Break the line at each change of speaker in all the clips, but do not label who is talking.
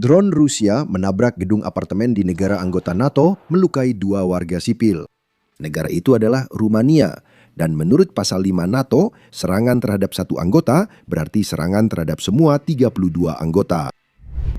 Drone Rusia menabrak gedung apartemen di negara anggota NATO, melukai 2 warga sipil. Negara itu adalah Rumania, dan menurut pasal 5 NATO, serangan terhadap satu anggota berarti serangan terhadap semua 32 anggota.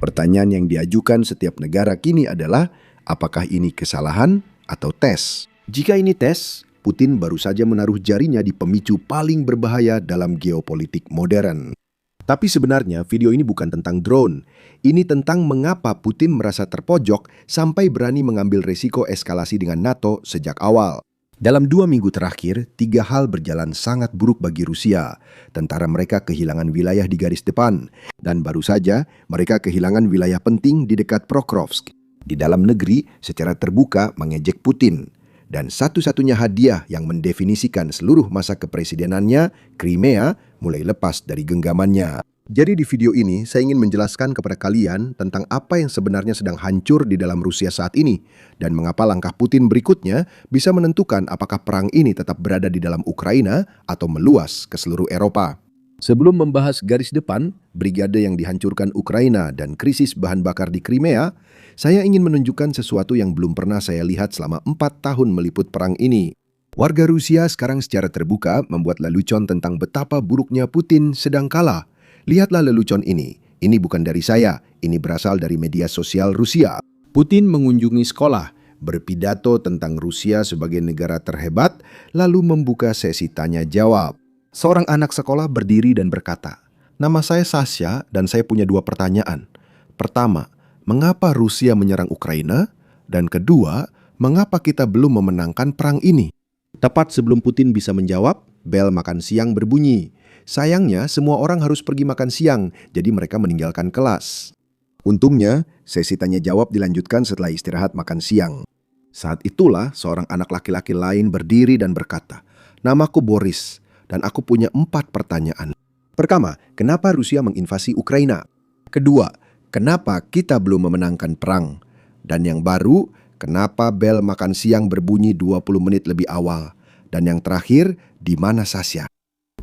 Pertanyaan yang diajukan setiap negara kini adalah, apakah ini kesalahan atau tes? Jika ini tes, Putin baru saja menaruh jarinya di pemicu paling berbahaya dalam geopolitik modern. Tapi sebenarnya video ini bukan tentang drone. Ini tentang mengapa Putin merasa terpojok sampai berani mengambil resiko eskalasi dengan NATO sejak awal. Dalam 2 minggu terakhir, 3 hal berjalan sangat buruk bagi Rusia. Tentara mereka kehilangan wilayah di garis depan. Dan baru saja, mereka kehilangan wilayah penting di dekat Pokrovsk. Di dalam negeri, secara terbuka mengejek Putin. Dan satu-satunya hadiah yang mendefinisikan seluruh masa kepresidenannya, Crimea, mulai lepas dari genggamannya. Jadi di video ini, saya ingin menjelaskan kepada kalian tentang apa yang sebenarnya sedang hancur di dalam Rusia saat ini, dan mengapa langkah Putin berikutnya bisa menentukan apakah perang ini tetap berada di dalam Ukraina atau meluas ke seluruh Eropa. Sebelum membahas garis depan, brigade yang dihancurkan Ukraina dan krisis bahan bakar di Crimea, saya ingin menunjukkan sesuatu yang belum pernah saya lihat selama 4 tahun meliput perang ini. Warga Rusia sekarang secara terbuka membuat lelucon tentang betapa buruknya Putin sedang kalah. Lihatlah lelucon ini. Ini bukan dari saya, ini berasal dari media sosial Rusia. Putin mengunjungi sekolah, berpidato tentang Rusia sebagai negara terhebat, lalu membuka sesi tanya jawab. Seorang anak sekolah berdiri dan berkata, "Nama saya Sasha dan saya punya 2 pertanyaan. Pertama, mengapa Rusia menyerang Ukraina? Dan kedua, mengapa kita belum memenangkan perang ini?" Tepat sebelum Putin bisa menjawab, bel makan siang berbunyi. Sayangnya, semua orang harus pergi makan siang, jadi mereka meninggalkan kelas. Untungnya, sesi tanya jawab dilanjutkan setelah istirahat makan siang. Saat itulah, seorang anak laki-laki lain berdiri dan berkata, "Namaku Boris, dan aku punya 4 pertanyaan. Pertama, kenapa Rusia menginvasi Ukraina? Kedua, kenapa kita belum memenangkan perang? Dan yang baru, kenapa bel makan siang berbunyi 20 menit lebih awal? Dan yang terakhir, di mana Sasha?"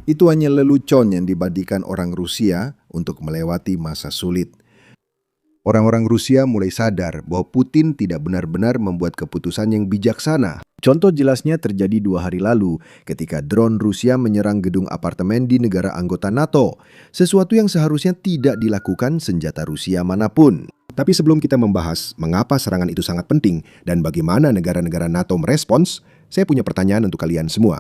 Itu hanya lelucon yang dibandingkan orang Rusia untuk melewati masa sulit. Orang-orang Rusia mulai sadar bahwa Putin tidak benar-benar membuat keputusan yang bijaksana. Contoh jelasnya terjadi 2 hari lalu ketika drone Rusia menyerang gedung apartemen di negara anggota NATO. Sesuatu yang seharusnya tidak dilakukan senjata Rusia manapun. Tapi sebelum kita membahas mengapa serangan itu sangat penting dan bagaimana negara-negara NATO merespons, saya punya pertanyaan untuk kalian semua.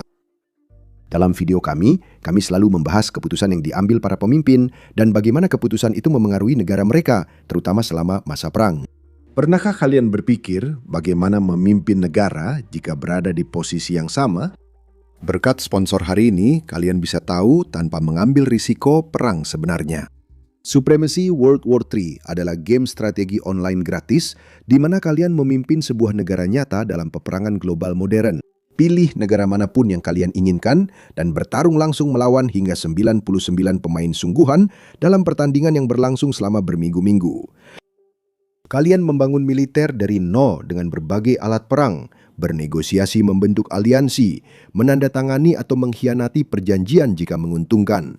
Dalam video kami selalu membahas keputusan yang diambil para pemimpin dan bagaimana keputusan itu memengaruhi negara mereka, terutama selama masa perang. Pernahkah kalian berpikir bagaimana memimpin negara jika berada di posisi yang sama? Berkat sponsor hari ini, kalian bisa tahu tanpa mengambil risiko perang sebenarnya. Supremacy World War III adalah game strategi online gratis di mana kalian memimpin sebuah negara nyata dalam peperangan global modern. Pilih negara manapun yang kalian inginkan dan bertarung langsung melawan hingga 99 pemain sungguhan dalam pertandingan yang berlangsung selama berminggu-minggu. Kalian membangun militer dari nol dengan berbagai alat perang, bernegosiasi membentuk aliansi, menandatangani atau mengkhianati perjanjian jika menguntungkan.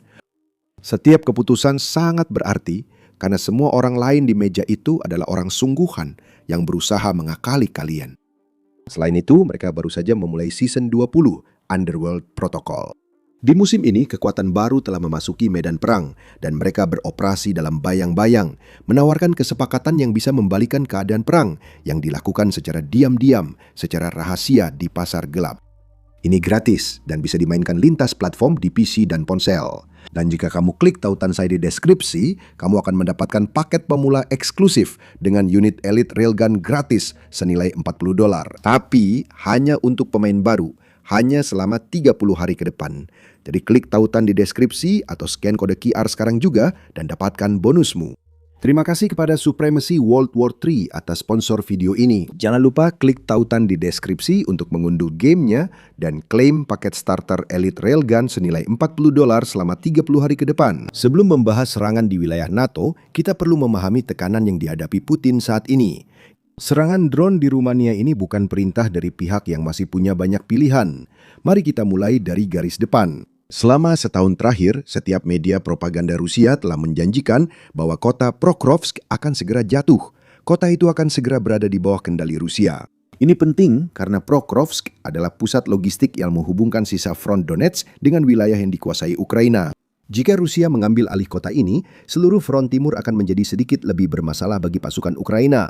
Setiap keputusan sangat berarti karena semua orang lain di meja itu adalah orang sungguhan yang berusaha mengakali kalian. Selain itu, mereka baru saja memulai season 20 Underworld Protocol. Di musim ini, kekuatan baru telah memasuki medan perang dan mereka beroperasi dalam bayang-bayang, menawarkan kesepakatan yang bisa membalikan keadaan perang yang dilakukan secara diam-diam, secara rahasia di pasar gelap. Ini gratis dan bisa dimainkan lintas platform di PC dan ponsel. Dan jika kamu klik tautan saya di deskripsi, kamu akan mendapatkan paket pemula eksklusif dengan unit Elite Railgun gratis senilai $40. Tapi hanya untuk pemain baru, hanya selama 30 hari ke depan. Jadi klik tautan di deskripsi atau scan kode QR sekarang juga dan dapatkan bonusmu. Terima kasih kepada Supremacy World War III atas sponsor video ini. Jangan lupa klik tautan di deskripsi untuk mengunduh gamenya dan klaim paket starter Elite Railgun senilai $40 selama 30 hari ke depan. Sebelum membahas serangan di wilayah NATO, kita perlu memahami tekanan yang dihadapi Putin saat ini. Serangan drone di Rumania ini bukan perintah dari pihak yang masih punya banyak pilihan. Mari kita mulai dari garis depan. Selama setahun terakhir, setiap media propaganda Rusia telah menjanjikan bahwa kota Pokrovsk akan segera jatuh. Kota itu akan segera berada di bawah kendali Rusia. Ini penting karena Pokrovsk adalah pusat logistik yang menghubungkan sisa front Donetsk dengan wilayah yang dikuasai Ukraina. Jika Rusia mengambil alih kota ini, seluruh front timur akan menjadi sedikit lebih bermasalah bagi pasukan Ukraina.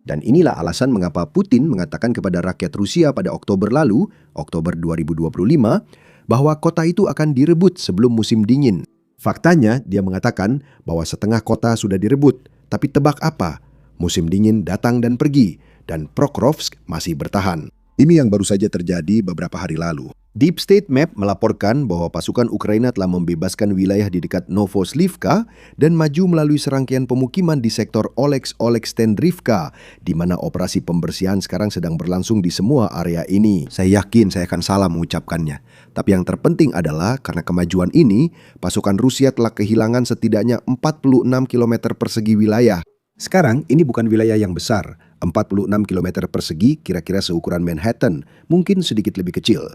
Dan inilah alasan mengapa Putin mengatakan kepada rakyat Rusia pada Oktober lalu, Oktober 2025, bahwa kota itu akan direbut sebelum musim dingin. Faktanya, dia mengatakan bahwa setengah kota sudah direbut. Tapi tebak apa? Musim dingin datang dan pergi, dan Pokrovsk masih bertahan. Ini yang baru saja terjadi beberapa hari lalu. Deep State Map melaporkan bahwa pasukan Ukraina telah membebaskan wilayah di dekat Novoslivka dan maju melalui serangkaian pemukiman di sektor Oleksandrivka, di mana operasi pembersihan sekarang sedang berlangsung di semua area ini. Saya yakin saya akan salah mengucapkannya. Tapi yang terpenting adalah karena kemajuan ini, pasukan Rusia telah kehilangan setidaknya 46 km persegi wilayah. Sekarang ini bukan wilayah yang besar, 46 km persegi kira-kira seukuran Manhattan, mungkin sedikit lebih kecil.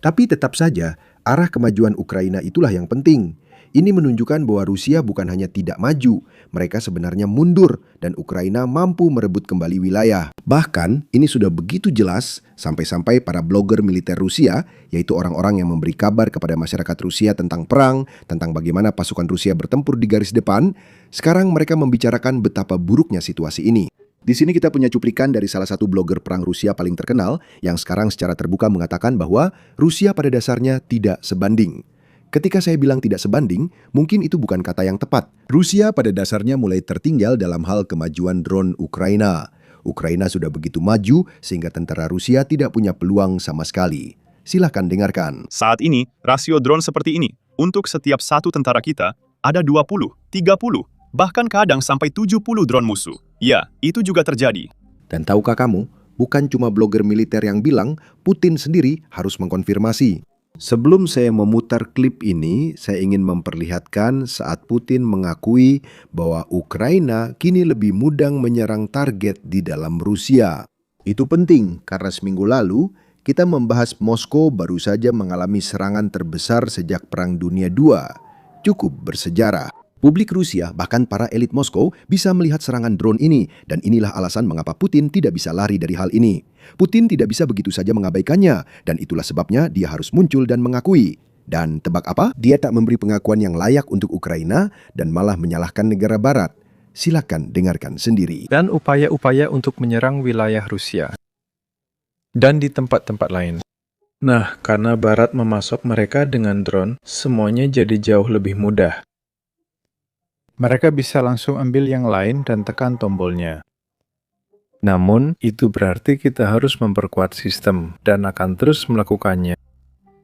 Tapi tetap saja, arah kemajuan Ukraina itulah yang penting. Ini menunjukkan bahwa Rusia bukan hanya tidak maju, mereka sebenarnya mundur dan Ukraina mampu merebut kembali wilayah. Bahkan, ini sudah begitu jelas sampai-sampai para blogger militer Rusia, yaitu orang-orang yang memberi kabar kepada masyarakat Rusia tentang perang, tentang bagaimana pasukan Rusia bertempur di garis depan, sekarang mereka membicarakan betapa buruknya situasi ini. Di sini kita punya cuplikan dari salah satu blogger perang Rusia paling terkenal yang sekarang secara terbuka mengatakan bahwa Rusia pada dasarnya tidak sebanding. Ketika saya bilang tidak sebanding, mungkin itu bukan kata yang tepat. Rusia pada dasarnya mulai tertinggal dalam hal kemajuan drone Ukraina. Ukraina sudah begitu maju sehingga tentara Rusia tidak punya peluang sama sekali. Silahkan dengarkan.
Saat ini, rasio drone seperti ini. Untuk setiap satu tentara kita, ada 20, 30, bahkan kadang sampai 70 drone musuh. Ya, itu juga terjadi.
Dan tahukah kamu, bukan cuma blogger militer yang bilang, Putin sendiri harus mengkonfirmasi. Sebelum saya memutar klip ini, saya ingin memperlihatkan saat Putin mengakui bahwa Ukraina kini lebih mudah menyerang target di dalam Rusia. Itu penting karena seminggu lalu kita membahas Moskow baru saja mengalami serangan terbesar sejak Perang Dunia II. Cukup bersejarah. Publik Rusia, bahkan para elit Moskow, bisa melihat serangan drone ini, dan inilah alasan mengapa Putin tidak bisa lari dari hal ini. Putin tidak bisa begitu saja mengabaikannya, dan itulah sebabnya dia harus muncul dan mengakui. Dan tebak apa? Dia tak memberi pengakuan yang layak untuk Ukraina, dan malah menyalahkan negara Barat. Silakan dengarkan sendiri.
Dan upaya-upaya untuk menyerang wilayah Rusia. Dan di tempat-tempat lain. Nah, karena Barat memasok mereka dengan drone, semuanya jadi jauh lebih mudah. Mereka bisa langsung ambil yang lain dan tekan tombolnya. Namun, itu berarti kita harus memperkuat sistem dan akan terus melakukannya.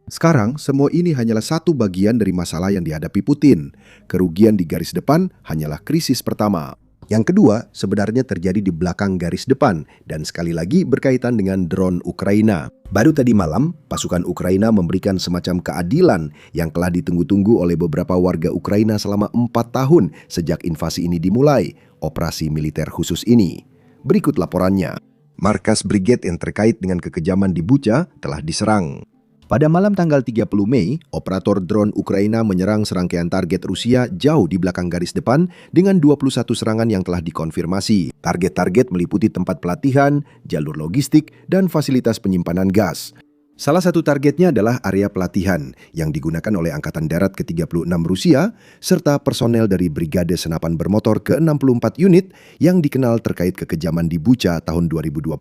Sekarang, semua ini hanyalah satu bagian dari masalah yang dihadapi Putin. Kerugian di garis depan hanyalah krisis pertama. Yang kedua, sebenarnya terjadi di belakang garis depan dan sekali lagi berkaitan dengan drone Ukraina. Baru tadi malam, pasukan Ukraina memberikan semacam keadilan yang telah ditunggu-tunggu oleh beberapa warga Ukraina selama 4 tahun sejak invasi ini dimulai, operasi militer khusus ini. Berikut laporannya. Markas Brigade yang terkait dengan kekejaman di Bucha telah diserang. Pada malam tanggal 30 Mei, operator drone Ukraina menyerang serangkaian target Rusia jauh di belakang garis depan dengan 21 serangan yang telah dikonfirmasi. Target-target meliputi tempat pelatihan, jalur logistik, dan fasilitas penyimpanan gas. Salah satu targetnya adalah area pelatihan yang digunakan oleh Angkatan Darat ke-36 Rusia serta personel dari Brigade Senapan Bermotor ke-64 unit yang dikenal terkait kekejaman di Bucha tahun 2022.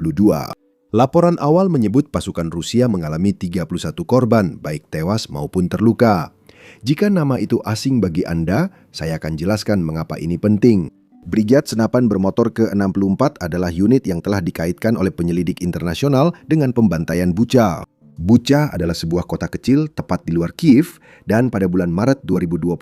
Laporan awal menyebut pasukan Rusia mengalami 31 korban, baik tewas maupun terluka. Jika nama itu asing bagi Anda, saya akan jelaskan mengapa ini penting. Brigade Senapan Bermotor ke-64 adalah unit yang telah dikaitkan oleh penyelidik internasional dengan pembantaian Bucha. Bucha adalah sebuah kota kecil tepat di luar Kiev, dan pada bulan Maret 2022,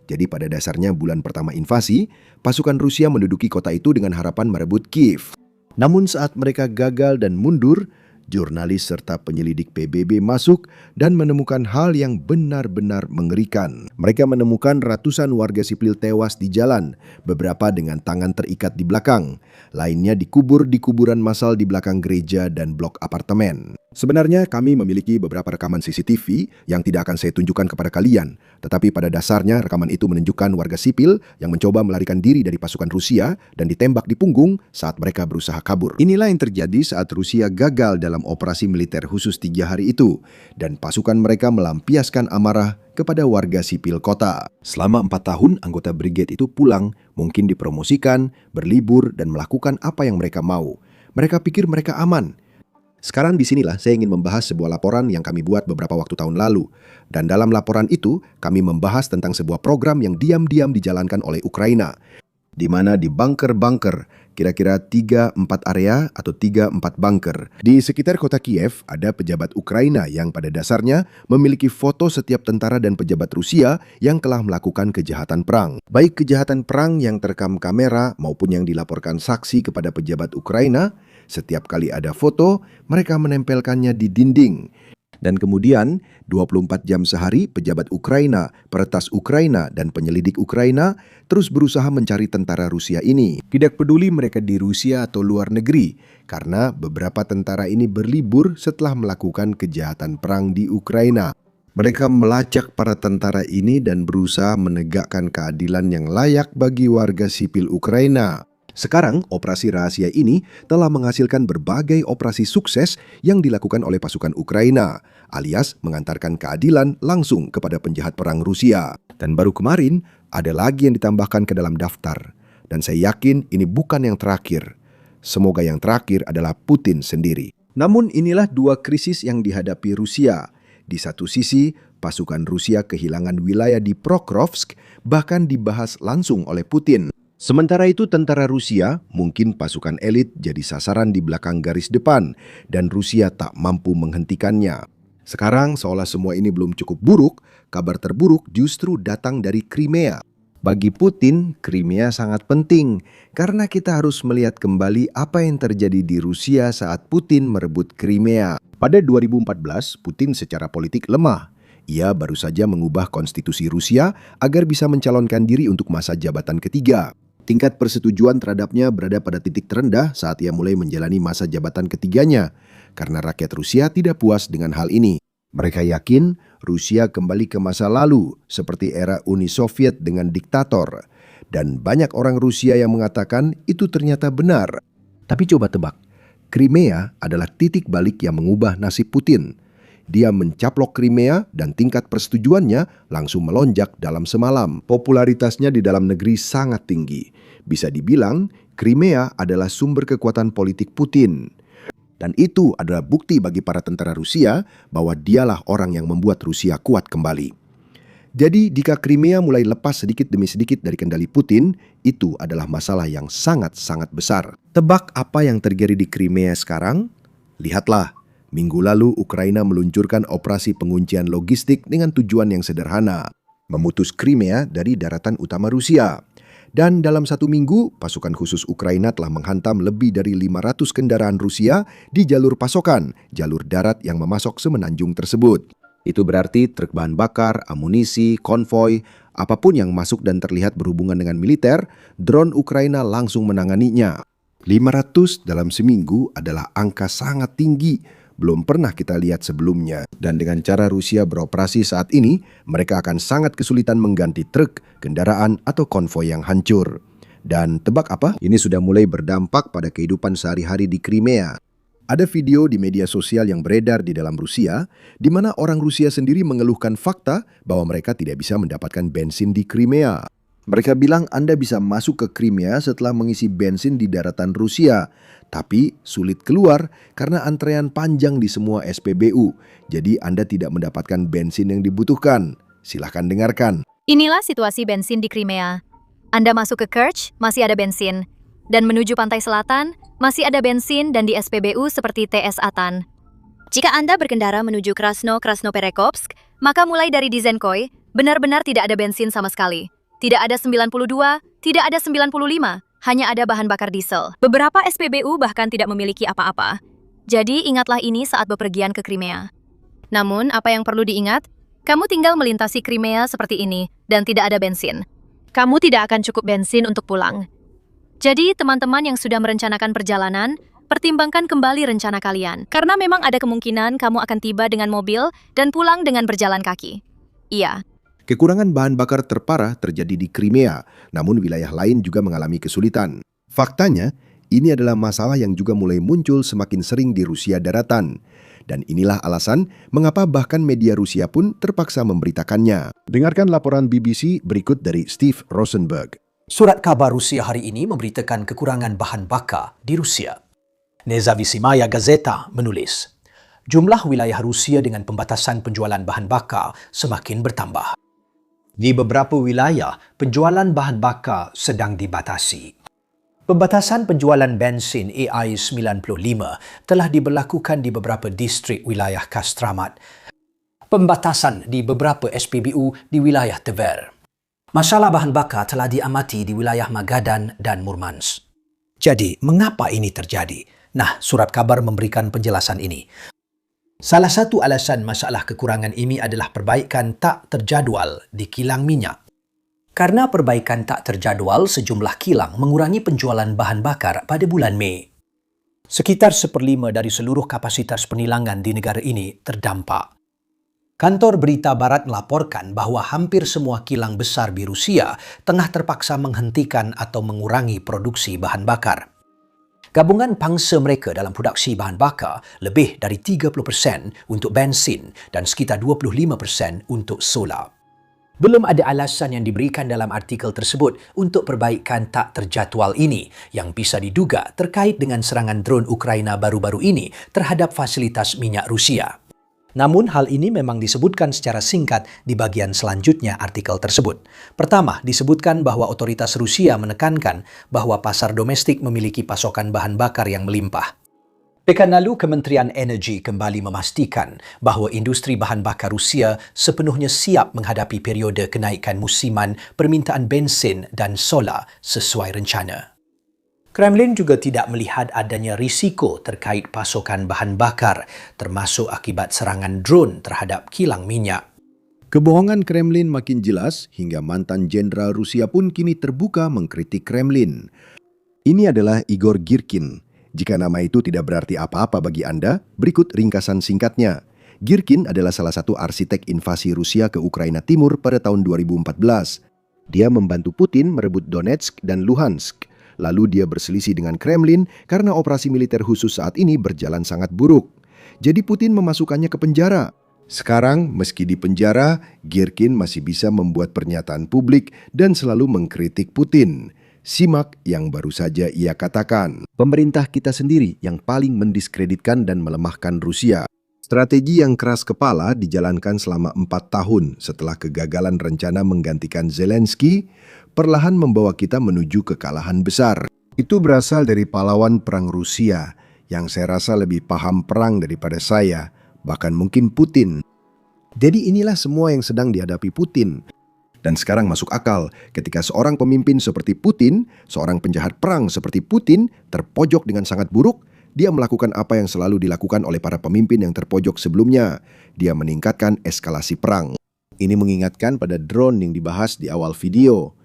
jadi pada dasarnya bulan pertama invasi, pasukan Rusia menduduki kota itu dengan harapan merebut Kiev. Namun saat mereka gagal dan mundur, jurnalis serta penyelidik PBB masuk dan menemukan hal yang benar-benar mengerikan. Mereka menemukan ratusan warga sipil tewas di jalan, beberapa dengan tangan terikat di belakang. Lainnya dikubur di kuburan massal di belakang gereja dan blok apartemen. Sebenarnya kami memiliki beberapa rekaman CCTV yang tidak akan saya tunjukkan kepada kalian, tetapi pada dasarnya rekaman itu menunjukkan warga sipil yang mencoba melarikan diri dari pasukan Rusia dan ditembak di punggung saat mereka berusaha kabur. Inilah yang terjadi saat Rusia gagal dalam operasi militer khusus 3 hari itu, dan pasukan mereka melampiaskan amarah kepada warga sipil kota. Selama 4 tahun, anggota brigade itu pulang, mungkin dipromosikan, berlibur, dan melakukan apa yang mereka mau. Mereka pikir mereka aman. Sekarang disinilah saya ingin membahas sebuah laporan yang kami buat beberapa waktu tahun lalu. Dan dalam laporan itu, kami membahas tentang sebuah program yang diam-diam dijalankan oleh Ukraina, di mana di bunker-bunker, kira-kira 3-4 area atau 3-4 bunker. Di sekitar kota Kiev, ada pejabat Ukraina yang pada dasarnya memiliki foto setiap tentara dan pejabat Rusia yang telah melakukan kejahatan perang. Baik kejahatan perang yang terekam kamera maupun yang dilaporkan saksi kepada pejabat Ukraina. Setiap kali ada foto, mereka menempelkannya di dinding. Dan kemudian, 24 jam sehari, pejabat Ukraina, peretas Ukraina, dan penyelidik Ukraina terus berusaha mencari tentara Rusia ini. Tidak peduli mereka di Rusia atau luar negeri, karena beberapa tentara ini berlibur setelah melakukan kejahatan perang di Ukraina. Mereka melacak para tentara ini dan berusaha menegakkan keadilan yang layak bagi warga sipil Ukraina. Sekarang, operasi rahasia ini telah menghasilkan berbagai operasi sukses yang dilakukan oleh pasukan Ukraina, alias mengantarkan keadilan langsung kepada penjahat perang Rusia. Dan baru kemarin, ada lagi yang ditambahkan ke dalam daftar. Dan saya yakin ini bukan yang terakhir. Semoga yang terakhir adalah Putin sendiri. Namun inilah dua krisis yang dihadapi Rusia. Di satu sisi, pasukan Rusia kehilangan wilayah di Pokrovsk, bahkan dibahas langsung oleh Putin. Sementara itu tentara Rusia, mungkin pasukan elit jadi sasaran di belakang garis depan dan Rusia tak mampu menghentikannya. Sekarang seolah semua ini belum cukup buruk, kabar terburuk justru datang dari Crimea. Bagi Putin, Crimea sangat penting karena kita harus melihat kembali apa yang terjadi di Rusia saat Putin merebut Crimea. Pada 2014, Putin secara politik lemah. Ia baru saja mengubah konstitusi Rusia agar bisa mencalonkan diri untuk masa jabatan ketiga. Tingkat persetujuan terhadapnya berada pada titik terendah saat ia mulai menjalani masa jabatan ketiganya, karena rakyat Rusia tidak puas dengan hal ini. Mereka yakin Rusia kembali ke masa lalu, seperti era Uni Soviet dengan diktator. Dan banyak orang Rusia yang mengatakan itu ternyata benar. Tapi coba tebak, Crimea adalah titik balik yang mengubah nasib Putin. Dia mencaplok Crimea dan tingkat persetujuannya langsung melonjak dalam semalam. Popularitasnya di dalam negeri sangat tinggi. Bisa dibilang, Crimea adalah sumber kekuatan politik Putin. Dan itu adalah bukti bagi para tentara Rusia bahwa dialah orang yang membuat Rusia kuat kembali. Jadi, jika Crimea mulai lepas sedikit demi sedikit dari kendali Putin, itu adalah masalah yang sangat-sangat besar. Tebak apa yang terjadi di Crimea sekarang? Lihatlah. Minggu lalu, Ukraina meluncurkan operasi penguncian logistik dengan tujuan yang sederhana, memutus Crimea dari daratan utama Rusia. Dan dalam 1 minggu, pasukan khusus Ukraina telah menghantam lebih dari 500 kendaraan Rusia di jalur pasokan, jalur darat yang memasok semenanjung tersebut. Itu berarti truk bahan bakar, amunisi, konvoi, apapun yang masuk dan terlihat berhubungan dengan militer, drone Ukraina langsung menanganinya. 500 dalam seminggu adalah angka sangat tinggi. Belum pernah kita lihat sebelumnya. Dan dengan cara Rusia beroperasi saat ini, mereka akan sangat kesulitan mengganti truk, kendaraan, atau konvoi yang hancur. Dan tebak apa? Ini sudah mulai berdampak pada kehidupan sehari-hari di Crimea. Ada video di media sosial yang beredar di dalam Rusia, di mana orang Rusia sendiri mengeluhkan fakta bahwa mereka tidak bisa mendapatkan bensin di Crimea. Mereka bilang Anda bisa masuk ke Crimea setelah mengisi bensin di daratan Rusia, tapi sulit keluar karena antrean panjang di semua SPBU. Jadi Anda tidak mendapatkan bensin yang dibutuhkan. Silahkan dengarkan.
Inilah situasi bensin di Crimea. Anda masuk ke Kerch, masih ada bensin. Dan menuju pantai selatan, masih ada bensin dan di SPBU seperti TS Atan. Jika Anda berkendara menuju Krasnoperekopsk, maka mulai dari Dizenkoy, benar-benar tidak ada bensin sama sekali. Tidak ada 92, tidak ada 95, hanya ada bahan bakar diesel. Beberapa SPBU bahkan tidak memiliki apa-apa. Jadi ingatlah ini saat bepergian ke Crimea. Namun, apa yang perlu diingat? Kamu tinggal melintasi Crimea seperti ini dan tidak ada bensin. Kamu tidak akan cukup bensin untuk pulang. Jadi, teman-teman yang sudah merencanakan perjalanan, pertimbangkan kembali rencana kalian. Karena memang ada kemungkinan kamu akan tiba dengan mobil dan pulang dengan berjalan kaki. Iya.
Kekurangan bahan bakar terparah terjadi di Crimea, namun wilayah lain juga mengalami kesulitan. Faktanya, ini adalah masalah yang juga mulai muncul semakin sering di Rusia daratan. Dan inilah alasan mengapa bahkan media Rusia pun terpaksa memberitakannya. Dengarkan laporan BBC berikut dari Steve Rosenberg.
Surat kabar Rusia hari ini memberitakan kekurangan bahan bakar di Rusia. Nezavisimaya Gazeta menulis, jumlah wilayah Rusia dengan pembatasan penjualan bahan bakar semakin bertambah. Di beberapa wilayah, penjualan bahan bakar sedang dibatasi. Pembatasan penjualan bensin AI-95 telah diberlakukan di beberapa distrik wilayah Kastramat. Pembatasan di beberapa SPBU di wilayah Tver. Masalah bahan bakar telah diamati di wilayah Magadan dan Murmansk. Jadi, mengapa ini terjadi? Nah, surat kabar memberikan penjelasan ini. Salah satu alasan masalah kekurangan ini adalah perbaikan tak terjadual di kilang minyak. Karena perbaikan tak terjadual, sejumlah kilang mengurangi penjualan bahan bakar pada bulan Mei. Sekitar 1/5 dari seluruh kapasitas penilangan di negara ini terdampak. Kantor Berita Barat melaporkan bahawa hampir semua kilang besar di Rusia tengah terpaksa menghentikan atau mengurangi produksi bahan bakar. Gabungan pangsa mereka dalam produksi bahan bakar lebih dari 30% untuk bensin dan sekitar 25% untuk solar. Belum ada alasan yang diberikan dalam artikel tersebut untuk perbaikan tak terjadual ini yang bisa diduga terkait dengan serangan drone Ukraina baru-baru ini terhadap fasilitas minyak Rusia. Namun hal ini memang disebutkan secara singkat di bagian selanjutnya artikel tersebut. Pertama, disebutkan bahwa otoritas Rusia menekankan bahwa pasar domestik memiliki pasokan bahan bakar yang melimpah. Pekan lalu, Kementerian Energi kembali memastikan bahawa industri bahan bakar Rusia sepenuhnya siap menghadapi periode kenaikan musiman permintaan bensin dan solar sesuai rencana. Kremlin juga tidak melihat adanya risiko terkait pasokan bahan bakar, termasuk akibat serangan drone terhadap kilang minyak.
Kebohongan Kremlin makin jelas hingga mantan jenderal Rusia pun kini terbuka mengkritik Kremlin. Ini adalah Igor Girkin. Jika nama itu tidak berarti apa-apa bagi Anda, berikut ringkasan singkatnya. Girkin adalah salah satu arsitek invasi Rusia ke Ukraina Timur pada tahun 2014. Dia membantu Putin merebut Donetsk dan Luhansk. Lalu dia berselisih dengan Kremlin karena operasi militer khusus saat ini berjalan sangat buruk. Jadi Putin memasukkannya ke penjara. Sekarang, meski di penjara, Girkin masih bisa membuat pernyataan publik dan selalu mengkritik Putin. Simak yang baru saja ia katakan. Pemerintah kita sendiri yang paling mendiskreditkan dan melemahkan Rusia. Strategi yang keras kepala dijalankan selama 4 tahun setelah kegagalan rencana menggantikan Zelensky, perlahan membawa kita menuju kekalahan besar. Itu berasal dari pahlawan perang Rusia yang saya rasa lebih paham perang daripada saya, bahkan mungkin Putin. Jadi inilah semua yang sedang dihadapi Putin. Dan sekarang masuk akal ketika seorang pemimpin seperti Putin, seorang penjahat perang seperti Putin, terpojok dengan sangat buruk, dia melakukan apa yang selalu dilakukan oleh para pemimpin yang terpojok sebelumnya. Dia meningkatkan eskalasi perang. Ini mengingatkan pada drone yang dibahas di awal video.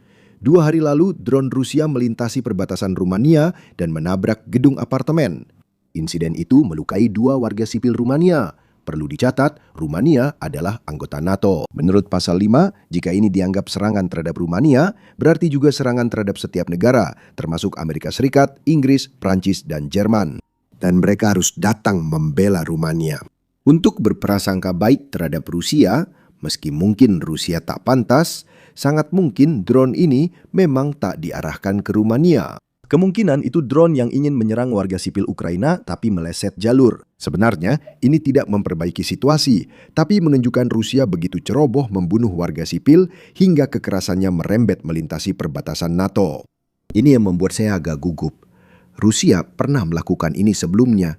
2 hari lalu, drone Rusia melintasi perbatasan Rumania dan menabrak gedung apartemen. Insiden itu melukai 2 warga sipil Rumania. Perlu dicatat, Rumania adalah anggota NATO. Menurut pasal 5, jika ini dianggap serangan terhadap Rumania, berarti juga serangan terhadap setiap negara, termasuk Amerika Serikat, Inggris, Prancis, dan Jerman. Dan mereka harus datang membela Rumania. Untuk berprasangka baik terhadap Rusia, meski mungkin Rusia tak pantas, sangat mungkin drone ini memang tak diarahkan ke Rumania. Kemungkinan itu drone yang ingin menyerang warga sipil Ukraina tapi meleset jalur. Sebenarnya, ini tidak memperbaiki situasi, tapi menunjukkan Rusia begitu ceroboh membunuh warga sipil hingga kekerasannya merembet melintasi perbatasan NATO. Ini yang membuat saya agak gugup. Rusia pernah melakukan ini sebelumnya.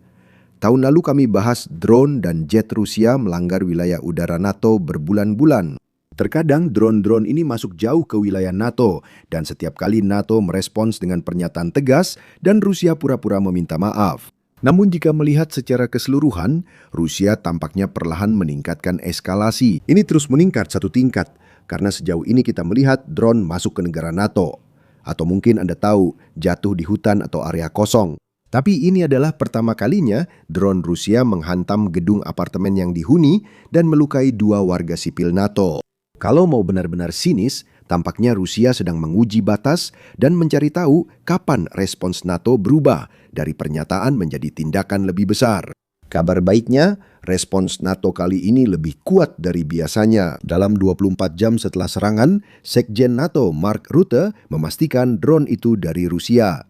Tahun lalu kami bahas drone dan jet Rusia melanggar wilayah udara NATO berbulan-bulan. Terkadang drone-drone ini masuk jauh ke wilayah NATO dan setiap kali NATO merespons dengan pernyataan tegas dan Rusia pura-pura meminta maaf. Namun jika melihat secara keseluruhan, Rusia tampaknya perlahan meningkatkan eskalasi. Ini terus meningkat 1 tingkat karena sejauh ini kita melihat drone masuk ke negara NATO. Atau mungkin Anda tahu, jatuh di hutan atau area kosong. Tapi ini adalah pertama kalinya drone Rusia menghantam gedung apartemen yang dihuni dan melukai 2 warga sipil NATO. Kalau mau benar-benar sinis, tampaknya Rusia sedang menguji batas dan mencari tahu kapan respons NATO berubah dari pernyataan menjadi tindakan lebih besar. Kabar baiknya, respons NATO kali ini lebih kuat dari biasanya. Dalam 24 jam setelah serangan, Sekjen NATO Mark Rutte memastikan drone itu dari Rusia.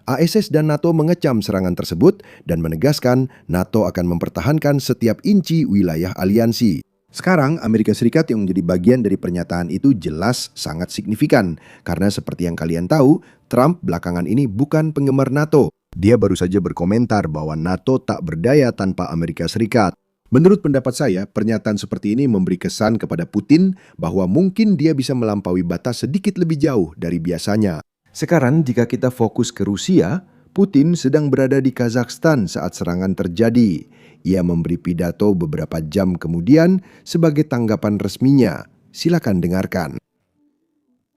ASS dan NATO mengecam serangan tersebut dan menegaskan NATO akan mempertahankan setiap inci wilayah aliansi. Sekarang, Amerika Serikat yang menjadi bagian dari pernyataan itu jelas sangat signifikan. Karena seperti yang kalian tahu, Trump belakangan ini bukan penggemar NATO. Dia baru saja berkomentar bahwa NATO tak berdaya tanpa Amerika Serikat. Menurut pendapat saya, pernyataan seperti ini memberi kesan kepada Putin bahwa mungkin dia bisa melampaui batas sedikit lebih jauh dari biasanya. Sekarang jika kita fokus ke Rusia, Putin sedang berada di Kazakhstan saat serangan terjadi. Ia memberi pidato beberapa jam kemudian sebagai tanggapan resminya. Silakan dengarkan.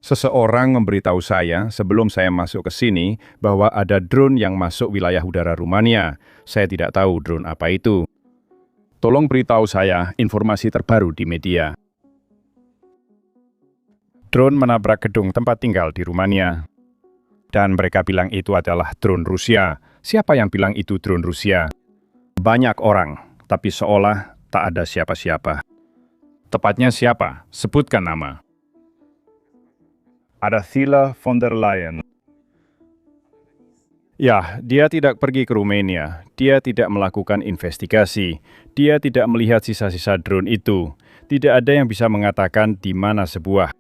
Seseorang memberitahu saya sebelum saya masuk ke sini bahwa ada drone yang masuk wilayah udara Rumania. Saya tidak tahu drone apa itu. Tolong beritahu saya informasi terbaru di media. Drone menabrak gedung tempat tinggal di Rumania. Dan mereka bilang itu adalah drone Rusia. Siapa yang bilang itu drone Rusia? Banyak orang, tapi seolah tak ada siapa-siapa. Tepatnya siapa? Sebutkan nama. Ada Ursula von der Leyen. Ya, dia tidak pergi ke Rumania. Dia tidak melakukan investigasi. Dia tidak melihat sisa-sisa drone itu. Tidak ada yang bisa mengatakan di mana sebuah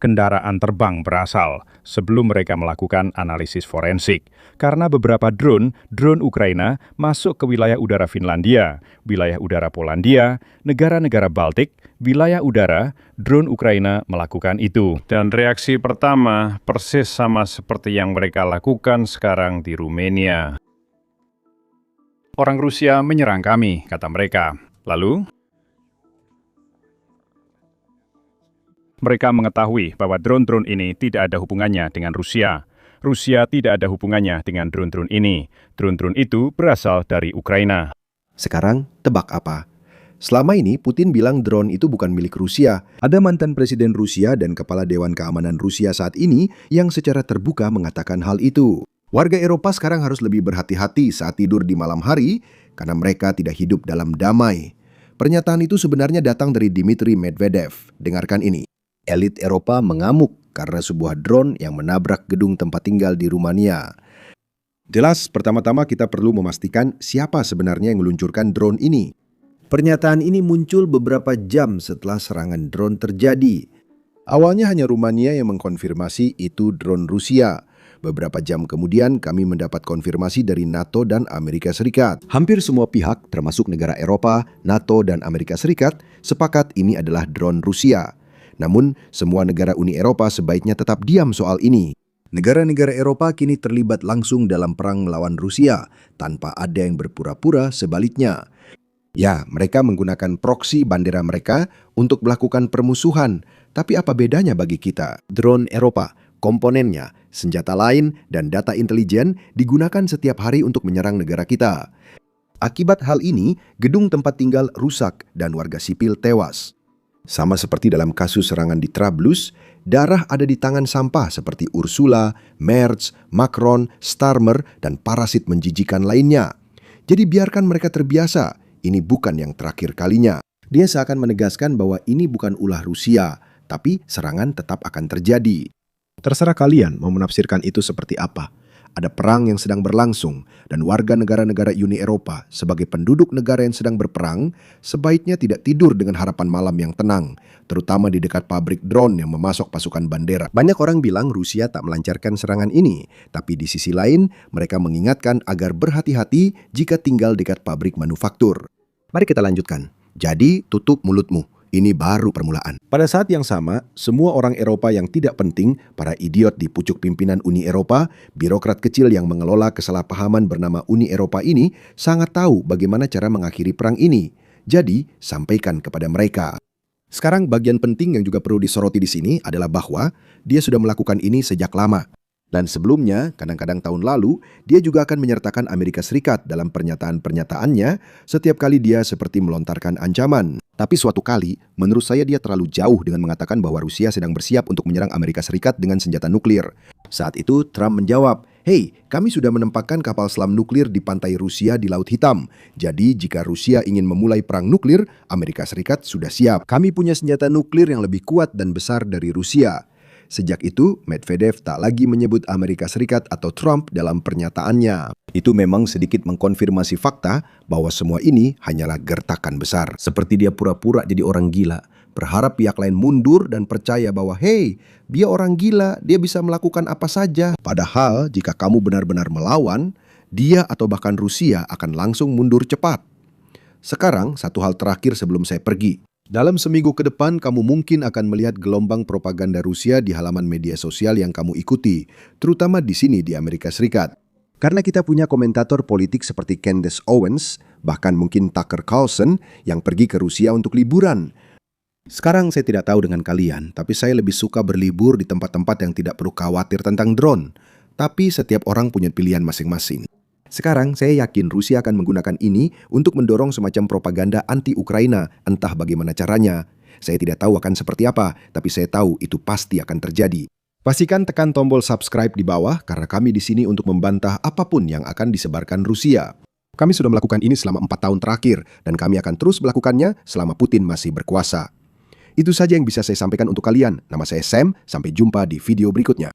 kendaraan terbang berasal sebelum mereka melakukan analisis forensik. Karena beberapa drone Ukraina masuk ke wilayah udara Finlandia, wilayah udara Polandia, negara-negara Baltik, wilayah udara, drone Ukraina melakukan itu. Dan reaksi pertama persis sama seperti yang mereka lakukan sekarang di Rumania. Orang Rusia menyerang kami, kata mereka. Lalu mereka mengetahui bahwa drone-drone ini tidak ada hubungannya dengan Rusia. Rusia tidak ada hubungannya dengan drone-drone ini. Drone-drone itu berasal dari Ukraina.
Sekarang, tebak apa? Selama ini, Putin bilang drone itu bukan milik Rusia. Ada mantan presiden Rusia dan kepala Dewan Keamanan Rusia saat ini yang secara terbuka mengatakan hal itu. Warga Eropa sekarang harus lebih berhati-hati saat tidur di malam hari karena mereka tidak hidup dalam damai. Pernyataan itu sebenarnya datang dari Dmitry Medvedev. Dengarkan ini. Elit Eropa mengamuk karena sebuah drone yang menabrak gedung tempat tinggal di Rumania. Jelas, pertama-tama kita perlu memastikan siapa sebenarnya yang meluncurkan drone ini. Pernyataan ini muncul beberapa jam setelah serangan drone terjadi. Awalnya hanya Rumania yang mengkonfirmasi itu drone Rusia. Beberapa jam kemudian kami mendapat konfirmasi dari NATO dan Amerika Serikat. Hampir semua pihak, termasuk negara Eropa, NATO, dan Amerika Serikat, sepakat ini adalah drone Rusia. Namun, semua negara Uni Eropa sebaiknya tetap diam soal ini. Negara-negara Eropa kini terlibat langsung dalam perang melawan Rusia, tanpa ada yang berpura-pura sebaliknya. Ya, mereka menggunakan proksi bandera mereka untuk melakukan permusuhan. Tapi apa bedanya bagi kita? Drone Eropa, komponennya, senjata lain, dan data intelijen digunakan setiap hari untuk menyerang negara kita. Akibat hal ini, gedung tempat tinggal rusak dan warga sipil tewas. Sama seperti dalam kasus serangan di Trablus, darah ada di tangan sampah seperti Ursula, Merz, Macron, Starmer, dan parasit menjijikan lainnya. Jadi biarkan mereka terbiasa, ini bukan yang terakhir kalinya. Dia seakan menegaskan bahwa ini bukan ulah Rusia, tapi serangan tetap akan terjadi. Terserah kalian mau menafsirkan itu seperti apa. Ada perang yang sedang berlangsung, dan warga negara-negara Uni Eropa sebagai penduduk negara yang sedang berperang sebaiknya tidak tidur dengan harapan malam yang tenang, terutama di dekat pabrik drone yang memasok pasukan bandera. Banyak orang bilang Rusia tak melancarkan serangan ini, tapi di sisi lain mereka mengingatkan agar berhati-hati jika tinggal dekat pabrik manufaktur. Mari kita lanjutkan. Jadi tutup mulutmu. Ini baru permulaan. Pada saat yang sama, semua orang Eropa yang tidak penting, para idiot di pucuk pimpinan Uni Eropa, birokrat kecil yang mengelola kesalahpahaman bernama Uni Eropa ini, sangat tahu bagaimana cara mengakhiri perang ini. Jadi, sampaikan kepada mereka. Sekarang bagian penting yang juga perlu disoroti di sini adalah bahwa dia sudah melakukan ini sejak lama. Dan sebelumnya, kadang-kadang tahun lalu, dia juga akan menyertakan Amerika Serikat dalam pernyataan-pernyataannya setiap kali dia seperti melontarkan ancaman. Tapi suatu kali, menurut saya dia terlalu jauh dengan mengatakan bahwa Rusia sedang bersiap untuk menyerang Amerika Serikat dengan senjata nuklir. Saat itu, Trump menjawab, "Hei, kami sudah menempatkan kapal selam nuklir di pantai Rusia di Laut Hitam. Jadi, jika Rusia ingin memulai perang nuklir, Amerika Serikat sudah siap. Kami punya senjata nuklir yang lebih kuat dan besar dari Rusia." Sejak itu, Medvedev tak lagi menyebut Amerika Serikat atau Trump dalam pernyataannya. Itu memang sedikit mengkonfirmasi fakta bahwa semua ini hanyalah gertakan besar. Seperti dia pura-pura jadi orang gila, berharap pihak lain mundur dan percaya bahwa, "Hei, dia orang gila, dia bisa melakukan apa saja." Padahal, jika kamu benar-benar melawan, dia atau bahkan Rusia akan langsung mundur cepat. Sekarang, satu hal terakhir sebelum saya pergi. Dalam seminggu ke depan, kamu mungkin akan melihat gelombang propaganda Rusia di halaman media sosial yang kamu ikuti, terutama di sini di Amerika Serikat. Karena kita punya komentator politik seperti Candace Owens, bahkan mungkin Tucker Carlson yang pergi ke Rusia untuk liburan. Sekarang saya tidak tahu dengan kalian, tapi saya lebih suka berlibur di tempat-tempat yang tidak perlu khawatir tentang drone. Tapi setiap orang punya pilihan masing-masing. Sekarang saya yakin Rusia akan menggunakan ini untuk mendorong semacam propaganda anti-Ukraina, entah bagaimana caranya. Saya tidak tahu akan seperti apa, tapi saya tahu itu pasti akan terjadi. Pastikan tekan tombol subscribe di bawah karena kami di sini untuk membantah apapun yang akan disebarkan Rusia. Kami sudah melakukan ini selama 4 tahun terakhir dan kami akan terus melakukannya selama Putin masih berkuasa. Itu saja yang bisa saya sampaikan untuk kalian. Nama saya Sam, sampai jumpa di video berikutnya.